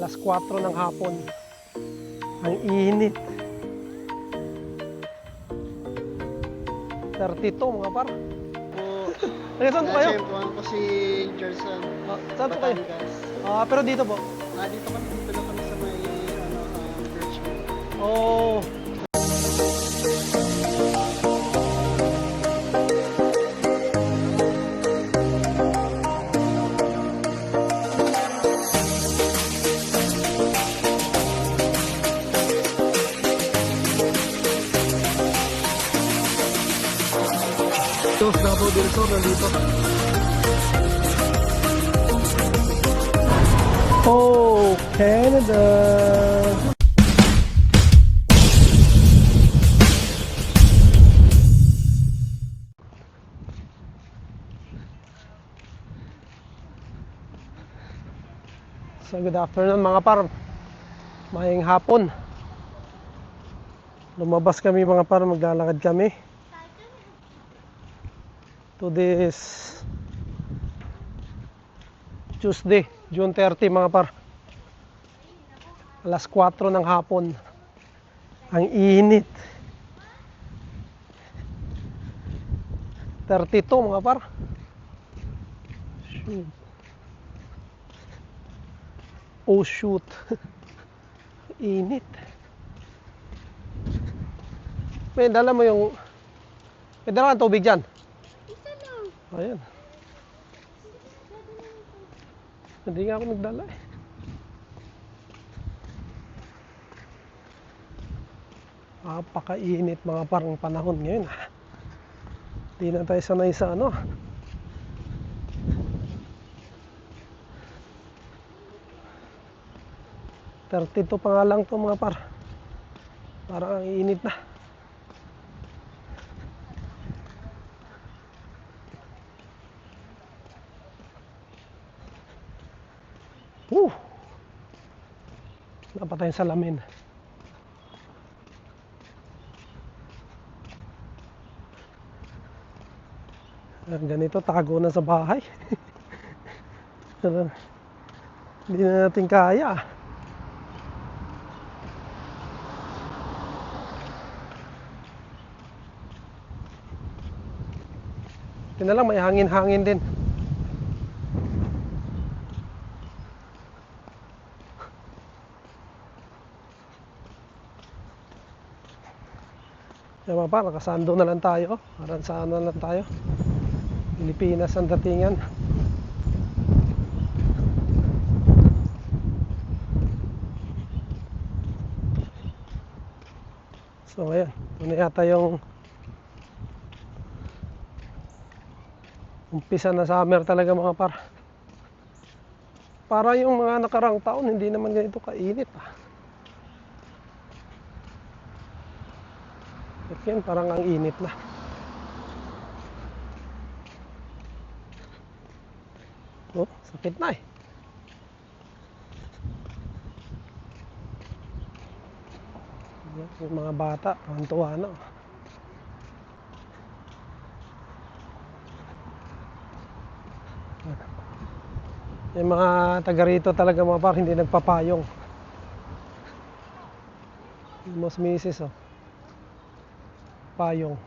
Alas 4 ng hapon. Ang init. 32 mga par. Taga saan po kayo? Siyempre ko si Jerson. Saan po kayo? Batangas. Pero dito po. Dito lang kami sa may Birchwood. Oh. Davao del Sur nandito. Oh, Canada. So good afternoon mga par. Maying hapon. Lumabas kami mga par, maglalakad kami. To this Tuesday, June 30 mga par. Alas 4 ng hapon. Ang init. 32 mga par. Shoot. Oh shoot. Init. May dala mo yung may dala kang tubig dyan. Ayan. Hindi nga ako nagdala eh. Napakainit mga parang panahon ngayon. Hindi na tayo sanay sa ano. $32 pa nga lang to mga par. Parang ang init na. Napatay yung salamin. Ganito, tago na sa bahay. Hindi na natin kaya. Ito na lang, may hangin-hangin din. Kaya mga par, nakasando na lang tayo. Parang saan na lang tayo. Pilipinas ang datingan. So ayan, ito yata yung umpisa na summer talaga mga par. Para yung mga nakarang taon, hindi naman ganito kainit At yan, parang ang init na. Oh, sakit na eh. Yung mga bata, tuwan-tuwa na. Yung mga taga rito talaga mga par, hindi nagpapayong. Mas misis payong.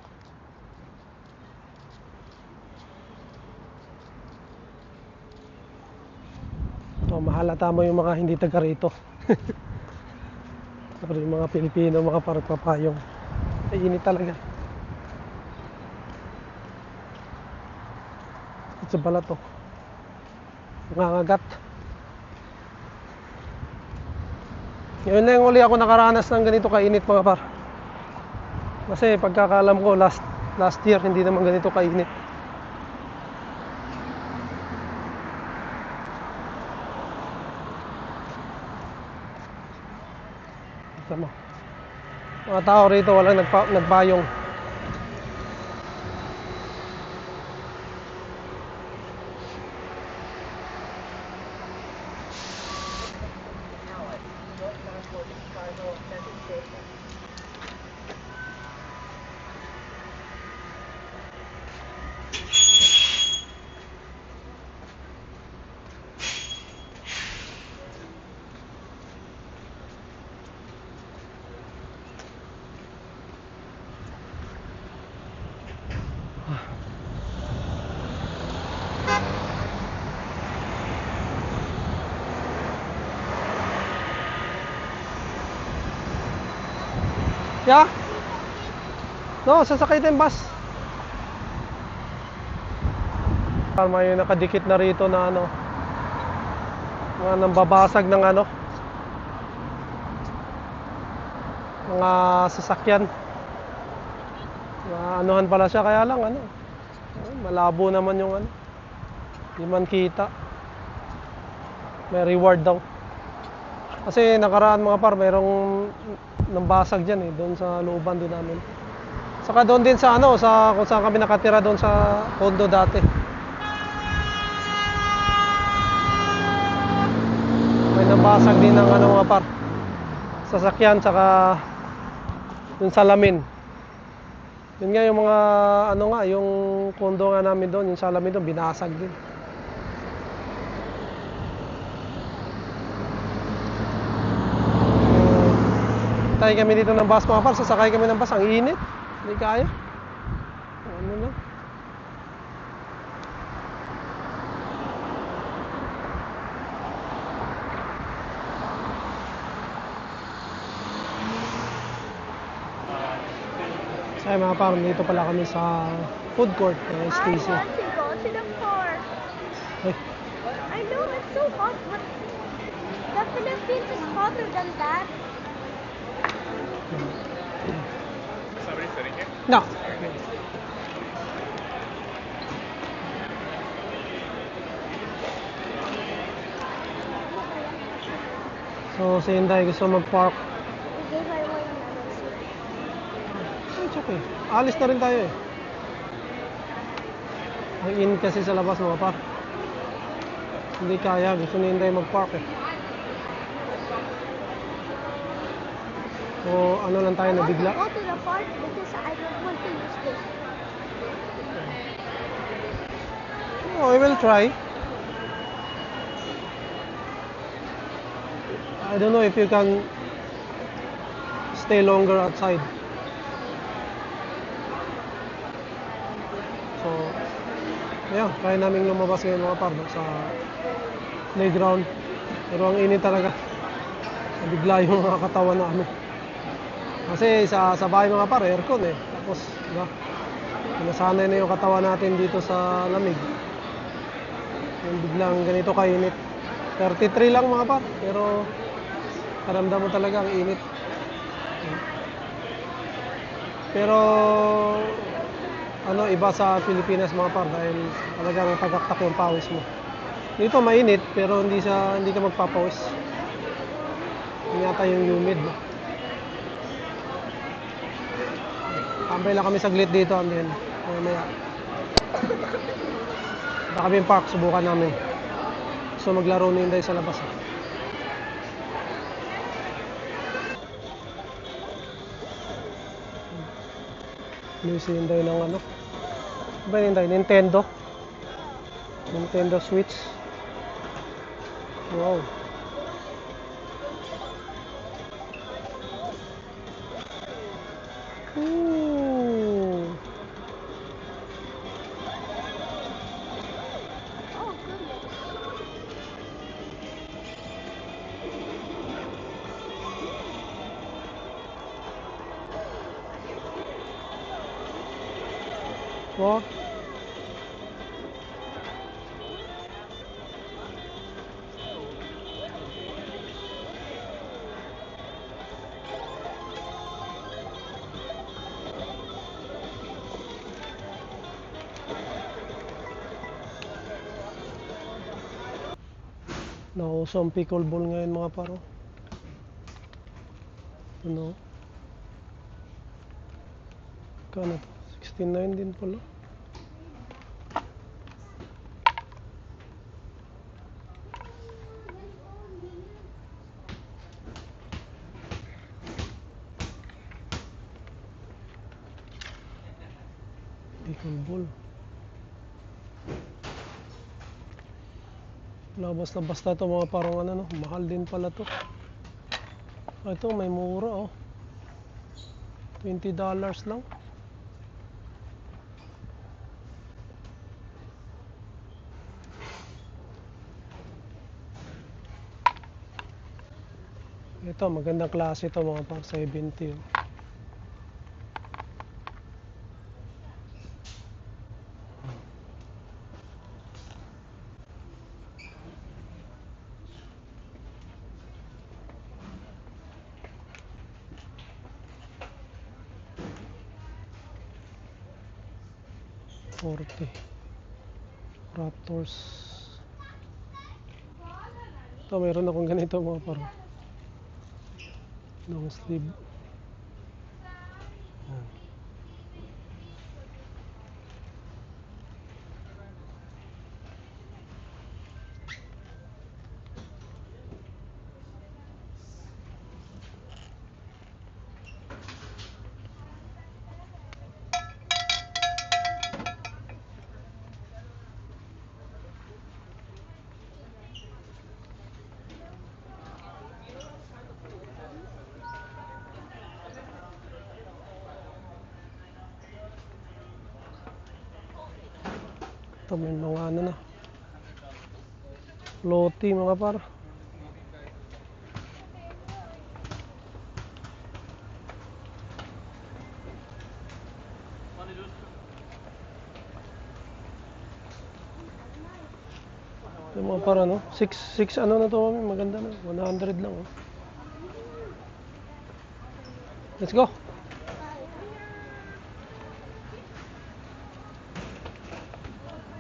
Mahalata mo yung mga hindi taga rito. Pero yung mga Pilipino, mga paragpapayong. Ay, init talaga. Ito sa balat nangangagat. Ngayon na yung uli ako nakaranas ng ganito kainit mga par. Kasi pagkakalam ko last year hindi naman ganito kainit. Ito mo. Mga tao rito walang nagpayong. Yeah? No, sasakay tayong bus. May nakadikit na rito na ano, mga nambabasag ng ano, mga sasakyan. Anuhan pala siya, kaya lang ano, malabo naman yung ano, di man kita. May reward daw. Kasi nakaraan mga par, mayroong nambasag dyan eh, doon sa looban din namin. Saka doon din sa ano, sa kung saan kami nakatira doon sa condo dati. May nambasag din ng ano mga par, sasakyan, saka yung salamin. Yun nga yung mga ano nga, yung condo nga namin doon, yung salamin doon, binasag din. Tayo kami dito ng bus mga par, sasakay kami ng bus, ang init. Hindi kaya. Ano na? Ay mga par, dito pala kami sa food court ng STC. I want to go to the park. Ay, I know it's so hot, but the Philippines is hotter than that. no. So si Inday gusto mag-park. We gave her away another seat. It's okay. Alis na rin tayo eh. Ang init kasi sa labas mga par. Hindi kaya, gusto ni Inday mag-park eh. So ano lang tayo I want to nabigla. go to the park because I don't want to use this. Oh, I will try. I don't know if you can stay longer outside. So, ayan, kaya namin lumabas ngayon mga par sa playground. Pero ang init talaga. Nabigla yung mga katawan namin. Kasi sa bahay mga par, aircon eh. Tapos, diba? Nasanay na yung katawan natin dito sa lamig. Yung biglang ganito kainit. 33 lang mga par, pero karamdam mo talaga ang init. Pero ano, iba sa Pilipinas mga par dahil talagang tagaktak yung pawis mo. Dito mainit pero hindi ka magpapawis. Hindi yata yung humid no? Tambay lang kami saglit dito and then mamaya baka kami yung park, subukan namin. So maglaro ni Inday sa labas eh. Si Inday ng ano? Ba Inday? Nintendo Switch. Wow. Ooh. Oh, goodness. What? Nauso ang pickleball ngayon mga paro. Ano? Kano to? 69 din pala. Pickleball. Basta to mga parang ano no, mahal din pala to. Ito may mura oh. $20 lang. Ito magandang klase to mga pang 70 oh. 40. Raptors. Ito, meron akong ganito mga par. Long sleeve. Yan. Ito may mga ano na. Loti mga par. Yung mga par ano, 6 ano na to, mami, maganda na, 100 lang oh. Let's go.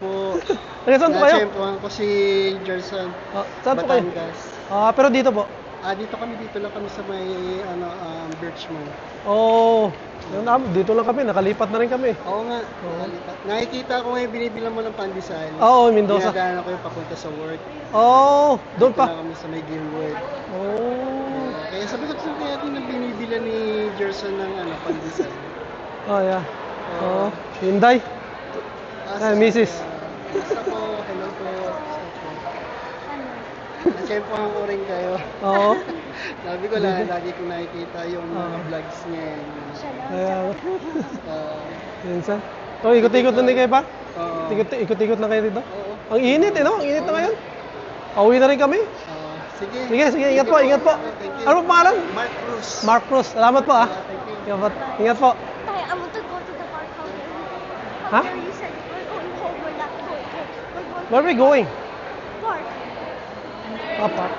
Po, Taga saan po kayo? natsempohan ko si Jerson, Saan po kayo? Batangas. Pero dito po. Dito lang kami sa may Birchmont. Oh, dito lang kami, nakalipat na rin kami. Oo nga, Oo. nakalipat. Nakikita ko ngayon binibilang mo ng pandesal. Oo, Mendoza. Dinadaanan ko yung papunta sa work. Oh, doon Dito pa. lang kami sa may Gilwood. Oh. Kaya sabi ko sa kaya din na binibila ni Jerson ng pandesal. Oh, yeah. Oh, Hyundai. Mrs. Basta po, hello po. Ano? Natsempohan ko rin kayo. Oo. Sabi ko lang, lagi ko nakikita yung mga vlogs niya. Siya lang. Kaya, Uh, minsan. Oh, ikot-ikot na din kayo pa? Oo. Ikot-ikot na kayo dito? Oo. Ang init no? Ang init na ngayon. Pauwi na rin kami. Sige. Sige, ingat po, ingat po. Thank you. Ano po pangalan? Mark Cruz. Mark Cruz. Salamat po ah. Thank you. Ingat po. Ingat po. Tay, I want to go to the park. Huh? How dare you said we're going home, we're not going home. We're going Where are we going? park. Park.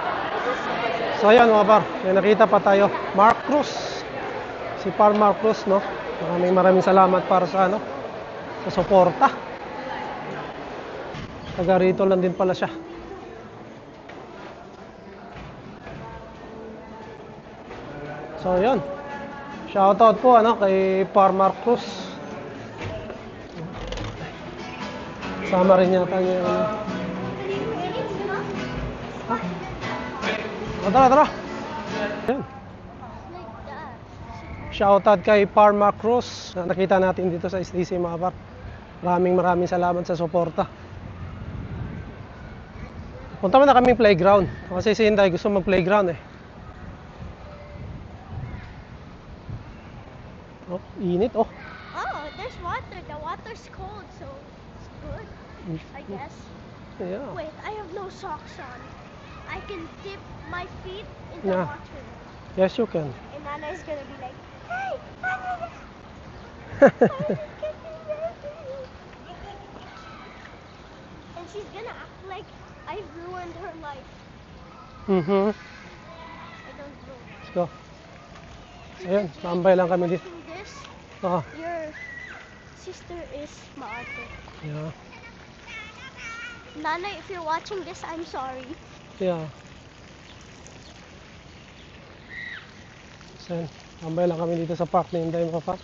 So ayan mga par, may nakita pa tayo. Mark Cruz. Si Par Mark Cruz, no? Maraming salamat para sa ano, sa suporta. Taga rito lang din pala siya. So ayan. Shoutout po ano kay Par Mark Cruz. Sama rin yata niya yung ano. Tara. Ayan. Like that. Shoutout kay Par Mark Cruz na nakita natin dito sa SDC mga par. Maraming salamat sa suporta. Punta mo na kaming playground kasi si Hinday gusto mag-playground eh. Oh, init oh. Oh, there's water. The water's cold, so it's good, I guess. Yeah. Wait, I have no socks on. I can dip my feet in the Yeah. water. Yes, you can. And Nana's gonna be like, hey, Nana! I'm getting ready. And she's gonna act like I've ruined her life. Mhm. I don't know. Let's go. Ayun, tambay lang kami dito. Watching this, Ah, your sister is maate. yeah. Nana, if you're watching this, I'm sorry. Yeah. So, tambay lang kami dito sa park ni Hinday mga par.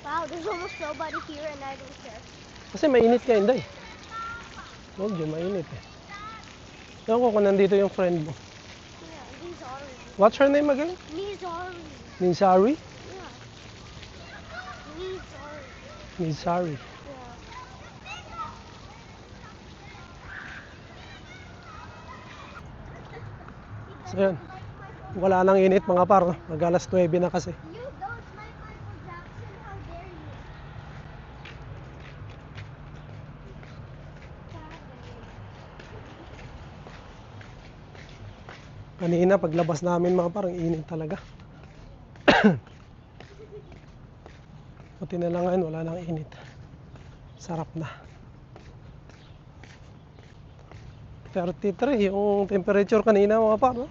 Wow, there's almost nobody here and I don't care. Kasi mainit ka Hinday. Medyo mainit eh. Ewan ko kung nandito yung friend mo. Yeah, these are What's her name again? Nizari. Ninsari? Yeah. Nizari. Ninsari. Yeah. So yun. Wala nang init mga par. Mag-alas 9 na kasi. You don't like Michael Jackson, how dare you? Kanina paglabas namin mga par, ang init talaga. Buti na lang ngayon, wala nang init. Sarap na. 33 yung temperature kanina mga par, no?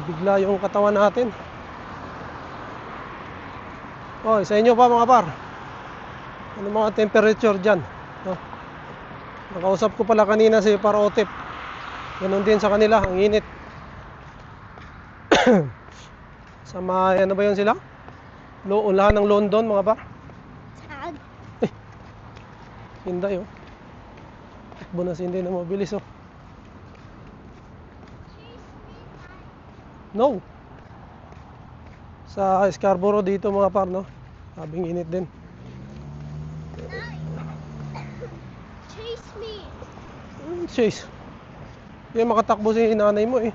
Bigla yung katawan natin. Oh, sa inyo pa mga par. Ano mga temperature dyan? Oh. Nakausap ko pala kanina si Par Otep. Ganun din sa kanila, ang init. Sa mga, ano ba yun sila? Ulahan ng London mga par. Tag. Hinday oh. Takbo na si hindi na mabilis oh. No. Sa Scarborough dito mga par, no? Sabing init din. Chase me. Chase. Hindi makatakbo si nanay mo eh.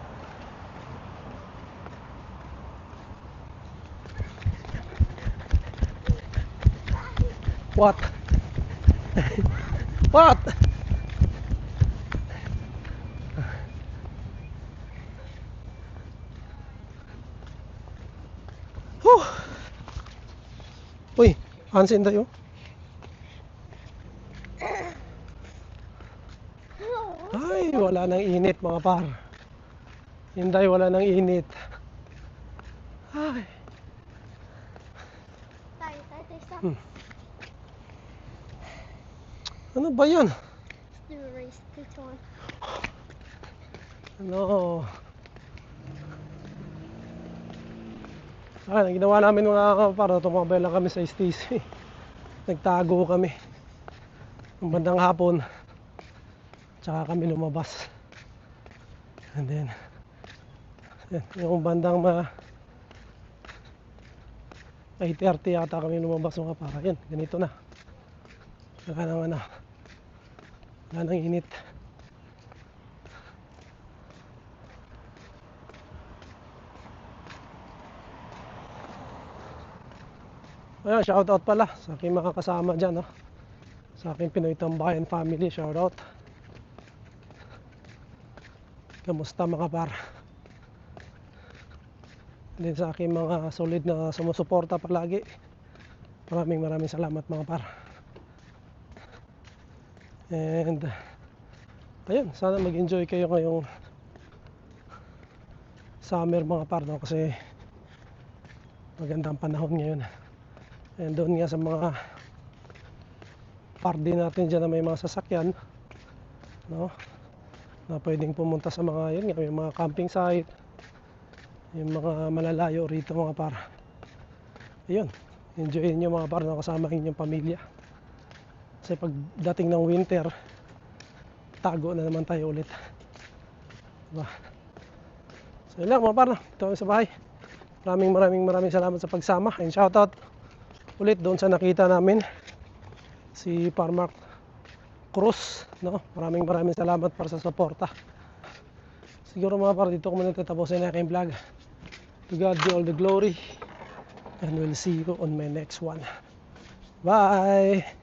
What? What? Whew. Uy, hansin tayo. Ay, wala nang init mga par. Hinday, wala nang init. Ay. Tayo, stop. Ano ba yan? Let's do a race. 3, 2, 1. Ano? Ang ginawa namin mga par, tumabay lang kami sa Stacy. Nagtago kami. Ang bandang hapon. Tsaka kami lumabas. And then, yung bandang 8:30 yata kami lumabas mga para. Yan, ganito na. Wala nang ano. Wala nang init. Ayan, shoutout pala sa aking mga kasama dyan, no? Sa aking Pinoy Tambayan family, shoutout. Kamusta mga par? Din sa aking mga solid na sumusuporta palagi. Maraming salamat mga par. And ayun, sana mag-enjoy kayo ngayong summer mga par, no? Kasi magandang panahon ngayon. And doon nga sa mga party natin dyan na may mga sasakyan, no? Na pwedeng pumunta sa mga yun, may mga camping site, yung mga malalayo rito mga par. Ayun, enjoyin nyo mga par, no? Kasama inyong pamilya. Kasi pagdating ng winter, tago na naman tayo ulit, diba? So yun lang mga par, no? Ito kami sa bahay. Maraming salamat sa pagsama. And shoutout ulit doon sa nakita namin, si Par Mark Cruz, no? Maraming salamat para sa suporta. Siguro mga par, dito ko muna tatapusin ang aking vlog. To God be all the glory, and we'll see you on my next one. Bye!